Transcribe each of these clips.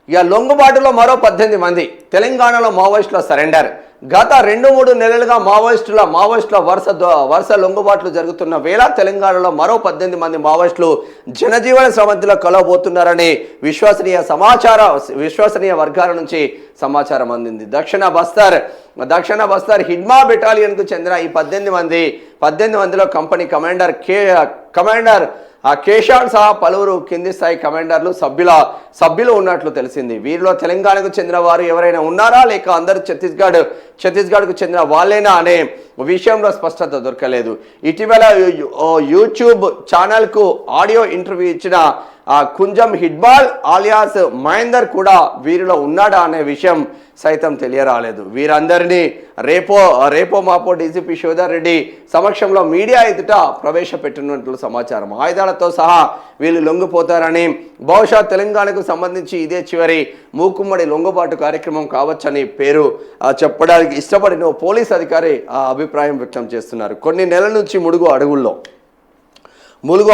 ఇక లొంగుబాటులో మరో 18 మంది తెలంగాణలో మావోయిస్టుల సరెండర్. గత 2-3 నెలలుగా మావోయిస్టుల వరుస లొంగుబాట్లు జరుగుతున్న వేళ తెలంగాణలో మరో 18 మంది మావోయిస్టులు జనజీవన సమితిలో కలవబోతున్నారని విశ్వసనీయ వర్గాల నుంచి సమాచారం అందింది. దక్షిణ బస్తర్ హిడ్మా బెటాలియన్కు చెందిన ఈ 18 మందిలో కంపెనీ కమాండర్ కేశాన్ సహా పలువురు కింది స్థాయి కమాండర్లు సభ్యులు ఉన్నట్లు తెలిసింది. వీరిలో తెలంగాణకు చెందిన వారు ఎవరైనా ఉన్నారా లేక అందరూ ఛత్తీస్గఢ్కు చెందిన వాళ్ళేనా అనే విషయంలో స్పష్టత దొరకలేదు. ఇటీవల యూట్యూబ్ ఛానల్కు ఆడియో ఇంటర్వ్యూ ఇచ్చిన కుంజం హిడ్బాల్ ఆలియాస్ మహేందర్ కూడా వీరిలో ఉన్నాడా అనే విషయం సైతం తెలియరాలేదు. వీరందరినీ రేపో మాపో డీజీపీ శివధర్ రెడ్డి సమక్షంలో మీడియా ఎదుట ప్రవేశపెట్టినట్లు సమాచారం. ఆయుధాలతో సహా వీళ్ళు లొంగిపోతారని, బహుశా తెలంగాణకు సంబంధించి ఇదే చివరి మూకుమ్మడి లొంగుబాటు కార్యక్రమం కావచ్చని పేరు చెప్పడానికి ఇష్టపడిన పోలీస్ అధికారి అభిప్రాయం వ్యక్తం చేస్తున్నారు. కొన్ని నెలల నుంచి ములుగు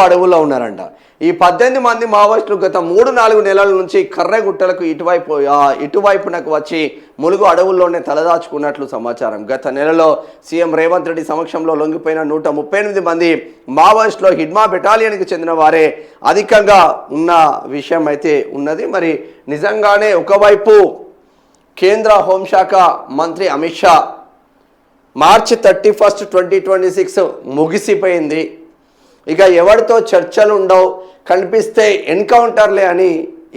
అడవుల్లో ఉన్నారంట. ఈ 18 మంది మావోయిస్టులు గత 3-4 నెలల నుంచి కర్రెగుట్టలకు ఇటువైపునకు వచ్చి ములుగు అడవుల్లోనే తలదాచుకున్నట్లు సమాచారం. గత నెలలో సీఎం రేవంత్ రెడ్డి సమక్షంలో లొంగిపోయిన 138 మంది మావోయిస్టులో హిడ్మా బెటాలియన్కి చెందిన వారే అధికంగా ఉన్న విషయం అయితే ఉన్నది. మరి నిజంగానే ఒకవైపు కేంద్ర హోంశాఖ మంత్రి అమిత్ షా మార్చి 31, 2026 ముగిసిపోయింది, ఇక ఎవరితో చర్చలు ఉండవు, కనిపిస్తే ఎన్కౌంటర్లే అని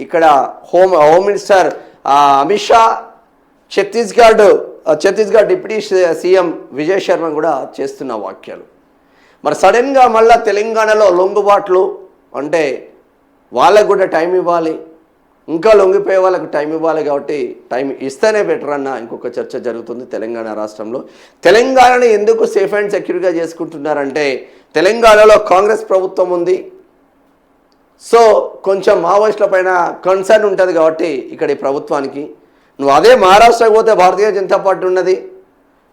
ఇక్కడ home minister Amit Shah Chhattisgarh deputy CM Vijay Sharma కూడా చేస్తున్న వ్యాఖ్యలు. మరి సడన్గా మళ్ళీ తెలంగాణలో లొంగుబాట్లు అంటే వాళ్ళకు కూడా టైం ఇవ్వాలి, ఇంకా లొంగిపోయే వాళ్ళకు టైం ఇవ్వాలి, కాబట్టి టైం ఇస్తేనే బెటర్ అన్న ఇంకొక చర్చ జరుగుతుంది తెలంగాణ రాష్ట్రంలో. తెలంగాణని ఎందుకు సేఫ్ అండ్ సెక్యూర్గా చేసుకుంటున్నారంటే తెలంగాణలో కాంగ్రెస్ ప్రభుత్వం ఉంది, సో కొంచెం మావోయిస్టుల పైన కన్సర్న్ ఉంటుంది కాబట్టి ఇక్కడ ఈ ప్రభుత్వానికి. నువ్వు అదే మహారాష్ట్రకు పోతే భారతీయ జనతా పార్టీ ఉన్నది,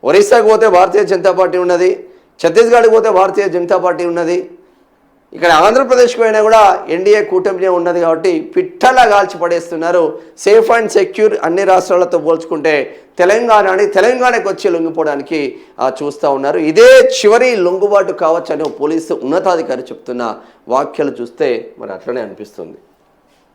ఒరిస్సాకు పోతే భారతీయ జనతా పార్టీ ఉన్నది, ఛత్తీస్గఢ్కి పోతే భారతీయ జనతా పార్టీ ఉన్నది, ఇక్కడ ఆంధ్రప్రదేశ్కి పోయినా కూడా ఎన్డీఏ కూటమినే ఉన్నది, కాబట్టి పిట్టలా కాల్చి పడేస్తున్నారు. సేఫ్ అండ్ సెక్యూర్ అన్ని రాష్ట్రాలతో పోల్చుకుంటే తెలంగాణకు వచ్చి లొంగిపోవడానికి చూస్తూ ఉన్నారు. ఇదే చివరి లొంగుబాటు కావచ్చని పోలీసు ఉన్నతాధికారి చెప్తున్న వ్యాఖ్యలు చూస్తే మరి అట్లనే అనిపిస్తుంది.